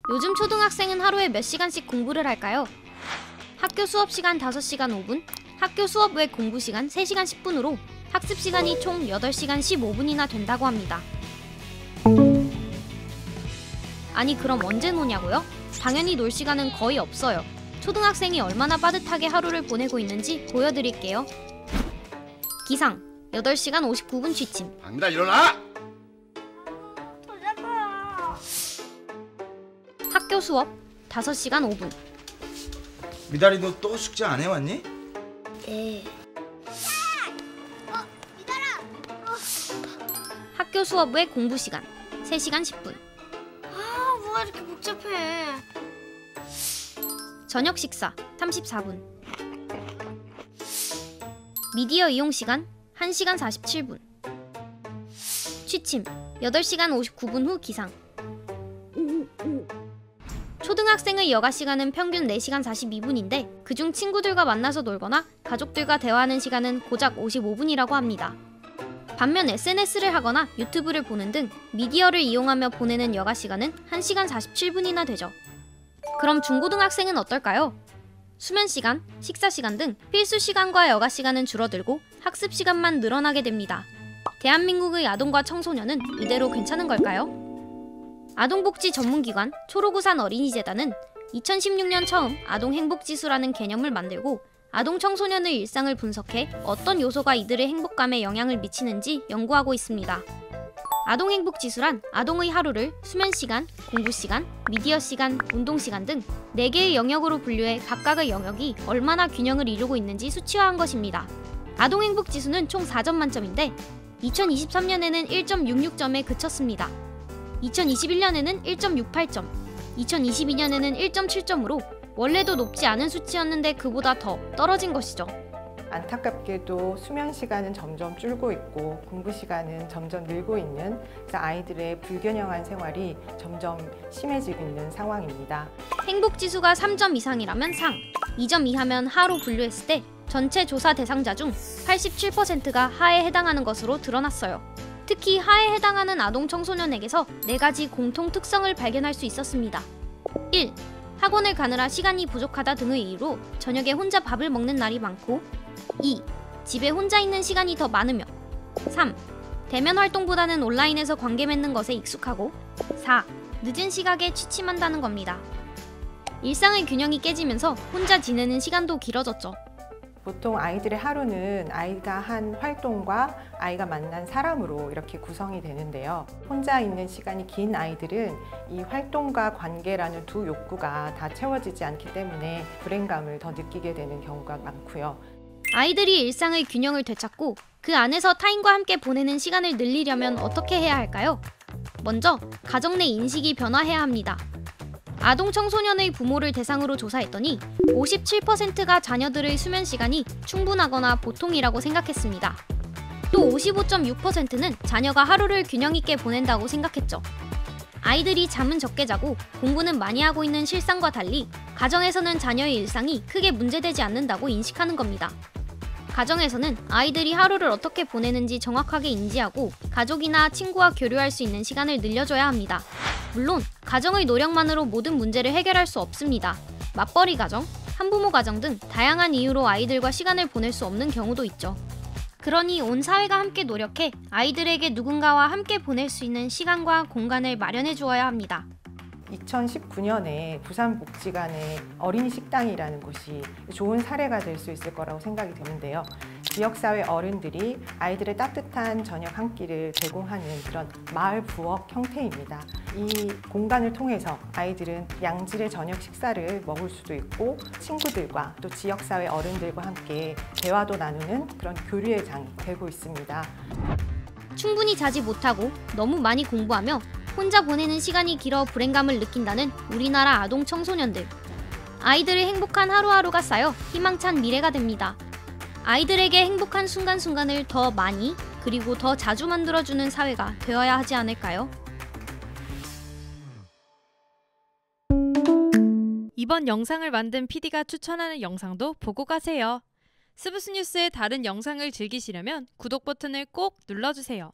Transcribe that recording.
요즘 초등학생은 하루에 몇 시간씩 공부를 할까요? 학교 수업 시간 5시간 5분, 학교 수업 외 공부 시간 3시간 10분으로 학습 시간이 총 8시간 15분이나 된다고 합니다. 아니 그럼 언제 노냐고요? 당연히 놀 시간은 거의 없어요. 초등학생이 얼마나 빠듯하게 하루를 보내고 있는지 보여드릴게요. 기상 8시간 59분 취침. 당장 일어나! 학교 수업 5시간 5분. 미달이 너 또 숙제 안 해왔니? 네. 학교 수업 외 공부 시간 3시간 10분. 아, 뭐가 이렇게 복잡해. 저녁 식사 34분. 미디어 이용 시간 1시간 47분. 취침 8시간 59분 후 기상. 초등학생의 여가 시간은 평균 4시간 42분인데 그중 친구들과 만나서 놀거나 가족들과 대화하는 시간은 고작 55분이라고 합니다. 반면 SNS를 하거나 유튜브를 보는 등 미디어를 이용하며 보내는 여가 시간은 1시간 47분이나 되죠. 그럼 중고등학생은 어떨까요? 수면 시간, 식사 시간 등 필수 시간과 여가 시간은 줄어들고 학습 시간만 늘어나게 됩니다. 대한민국의 아동과 청소년은 이대로 괜찮은 걸까요? 아동복지 전문기관 초록우산 어린이재단은 2016년 처음 아동행복지수라는 개념을 만들고 아동 청소년의 일상을 분석해 어떤 요소가 이들의 행복감에 영향을 미치는지 연구하고 있습니다. 아동행복지수란 아동의 하루를 수면시간, 공부시간, 미디어시간, 운동시간 등 4개의 영역으로 분류해 각각의 영역이 얼마나 균형을 이루고 있는지 수치화한 것입니다. 아동행복지수는 총 4점 만점인데 2023년에는 1.66점에 그쳤습니다. 2021년에는 1.68점, 2022년에는 1.7점으로 원래도 높지 않은 수치였는데 그보다 더 떨어진 것이죠. 안타깝게도 수면 시간은 점점 줄고 있고 공부 시간은 점점 늘고 있는 그래서 아이들의 불균형한 생활이 점점 심해지고 있는 상황입니다. 행복지수가 3점 이상이라면 상, 2점 이하면 하로 분류했을 때 전체 조사 대상자 중 87%가 하에 해당하는 것으로 드러났어요. 특히 하에 해당하는 아동 청소년에게서 4가지 공통 특성을 발견할 수 있었습니다. 1. 학원을 가느라 시간이 부족하다 등의 이유로 저녁에 혼자 밥을 먹는 날이 많고 2. 집에 혼자 있는 시간이 더 많으며 3. 대면 활동보다는 온라인에서 관계 맺는 것에 익숙하고 4. 늦은 시각에 취침한다는 겁니다. 일상의 균형이 깨지면서 혼자 지내는 시간도 길어졌죠. 보통 아이들의 하루는 아이가 한 활동과 아이가 만난 사람으로 이렇게 구성이 되는데요. 혼자 있는 시간이 긴 아이들은 이 활동과 관계라는 두 욕구가 다 채워지지 않기 때문에 불행감을 더 느끼게 되는 경우가 많고요. 아이들이 일상의 균형을 되찾고 그 안에서 타인과 함께 보내는 시간을 늘리려면 어떻게 해야 할까요? 먼저 가정 내 인식이 변화해야 합니다. 아동 청소년의 부모를 대상으로 조사했더니 57%가 자녀들의 수면 시간이 충분하거나 보통이라고 생각했습니다. 또 55.6%는 자녀가 하루를 균형 있게 보낸다고 생각했죠. 아이들이 잠은 적게 자고 공부는 많이 하고 있는 실상과 달리 가정에서는 자녀의 일상이 크게 문제되지 않는다고 인식하는 겁니다. 가정에서는 아이들이 하루를 어떻게 보내는지 정확하게 인지하고 가족이나 친구와 교류할 수 있는 시간을 늘려줘야 합니다. 물론 가정의 노력만으로 모든 문제를 해결할 수 없습니다. 맞벌이 가정, 한부모 가정 등 다양한 이유로 아이들과 시간을 보낼 수 없는 경우도 있죠. 그러니 온 사회가 함께 노력해 아이들에게 누군가와 함께 보낼 수 있는 시간과 공간을 마련해 주어야 합니다. 2019년에 부산복지관의 어린이 식당이라는 곳이 좋은 사례가 될 수 있을 거라고 생각이 드는데요. 지역사회 어른들이 아이들의 따뜻한 저녁 한 끼를 제공하는 그런 마을 부엌 형태입니다. 이 공간을 통해서 아이들은 양질의 저녁 식사를 먹을 수도 있고 친구들과 또 지역사회 어른들과 함께 대화도 나누는 그런 교류의 장이 되고 있습니다. 충분히 자지 못하고 너무 많이 공부하며 혼자 보내는 시간이 길어 불행감을 느낀다는 우리나라 아동 청소년들. 아이들의 행복한 하루하루가 쌓여 희망찬 미래가 됩니다. 아이들에게 행복한 순간순간을 더 많이 그리고 더 자주 만들어주는 사회가 되어야 하지 않을까요? 이번 영상을 만든 PD가 추천하는 영상도 보고 가세요. 스브스 뉴스의 다른 영상을 즐기시려면 구독 버튼을 꼭 눌러주세요.